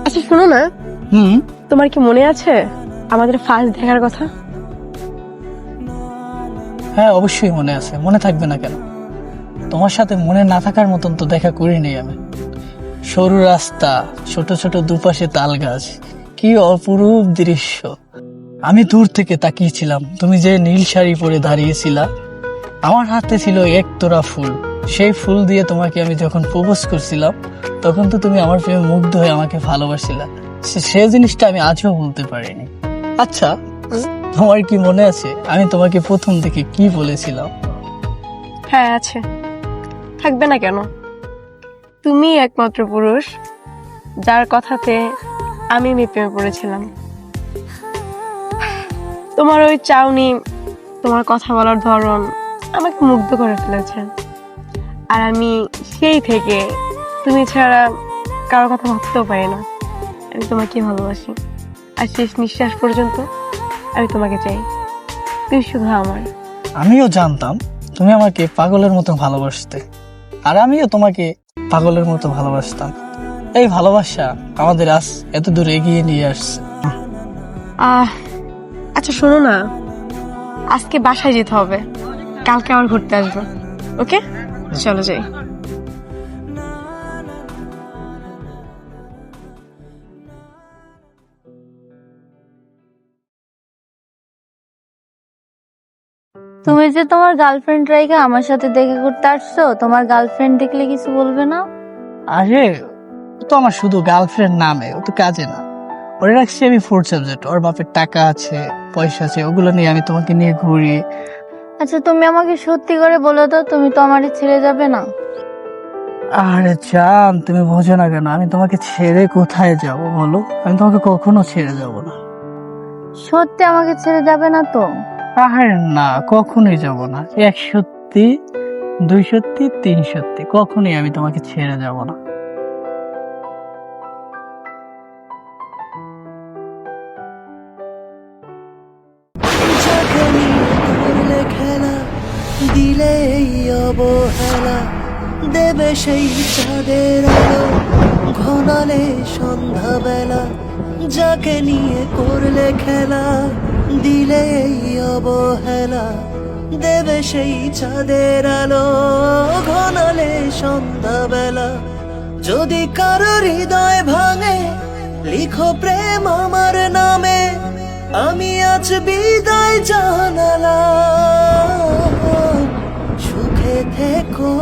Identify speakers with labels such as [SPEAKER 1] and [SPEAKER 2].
[SPEAKER 1] আচ্ছা শোনো না,
[SPEAKER 2] হুম।
[SPEAKER 1] তোমার কি মনে আছে আমাদের ফার্স্ট দেখার কথা?
[SPEAKER 2] হ্যাঁ, অবশ্যই মনে আছে, মনে থাকবে না কেন? তোমার সাথে মনে না থাকার মতন তো দেখা করিনি আমি। সরু রাস্তা, ছোট ছোট দুপাশে তাল গাছ, কি অপরূপ দৃশ্য। আমি দূর থেকে তাকিয়েছিলাম, তুমি যে নীল শাড়ি পরে দাঁড়িয়েছিলা, আমার হাতে ছিল এক তোড়া ফুল। সেই ফুল দিয়ে তোমাকে আমি যখন প্রপোজ করছিলাম, তখন তো তুমি আমার প্রেমে মুগ্ধ হয়ে আমাকে ভালোবাসিলা। সে জিনিসটা আমি আজও বলতে পারিনি। আচ্ছা, তোমার কি মনে আছে আমি তোমাকে প্রথম থেকে কি বলেছিলাম?
[SPEAKER 1] হ্যাঁ আছে, থাকবে না কেন? তুমি একমাত্র পুরুষ যার কথাতে আমি প্রেমে পড়েছিলাম। তোমার ওই চাউনি, তোমার কথা বলার ধরন আমাকে মুগ্ধ করে ফেলেছে। আর আমি সেই থেকে তুমি ছাড়া কারোর কথা ভাবতেও পারি না। আমি তোমাকে ভালোবাসি, আর শেষ নিঃশ্বাস পর্যন্ত আমি তোমাকে চাই। তুমি শুধু আমার।
[SPEAKER 2] আমিও জানতাম তুমি আমাকে পাগলের মতো ভালোবাসতে, আর আমিও তোমাকে পাগলের মতো ভালোবাসতাম। এই ভালোবাসা আমাদের আজ এত দূর এগিয়ে নিয়ে আসছে।
[SPEAKER 1] আচ্ছা শোনো না, আজকে বাসায় যেতে হবে, কালকে আবার ঘুরতে আসবো। ওকে, চলো যাই।
[SPEAKER 3] তুমি যে তোমার গার্লফ্রেন্ড রাইখা আমার সাথে দেখা করতে আসছো, তোমার গার্লফ্রেন্ড দেখলে কিছু বলবে না?
[SPEAKER 2] আরে, ও তো আমার শুধু গার্লফ্রেন্ড নামে, ও তো কাজে না। ওরে রাখছি আমি ফোর্থ সাবজেক্ট। ওর বাপের টাকা আছে, পয়সা আছে, ওগুলো নিয়ে আমি তোমাকে নিয়ে ঘুরি।
[SPEAKER 3] আচ্ছা তুমি আমাকে সত্যি করে বলে দাও, তুমি তো আমারে ছেড়ে যাবে না?
[SPEAKER 2] আরে জান, তুমি বোঝো না কেন? আমি তোমাকে ছেড়ে কোথায় যাব বলো? আমি তোমাকে কখনো ছেড়ে যাব না।
[SPEAKER 3] সত্যি আমাকে ছেড়ে যাবে না তো?
[SPEAKER 2] আরে না, কখনোই যাব না। এক সত্যি, দুই সত্যি, তিন সত্যি, কখনোই আমি তোমাকে ছেড়ে যাব না।
[SPEAKER 4] যখনই করলে খেলা, দিলে এই অবহেলা, দেবে সেই চাঁদের আলো, ঘনালে সন্ধ্যাবেলা। যাকে নিয়ে করলে খেলা, দিলে এই অবহেলা, দেবে সেই চাঁদের আলো, ঘনালে সন্ধ্যাবেলা। যদি কারো হৃদয় ভাঙে, লিখো প্রেম আমার নামে, আমি আজ বিদায় জানালাম। সুখে থেকো।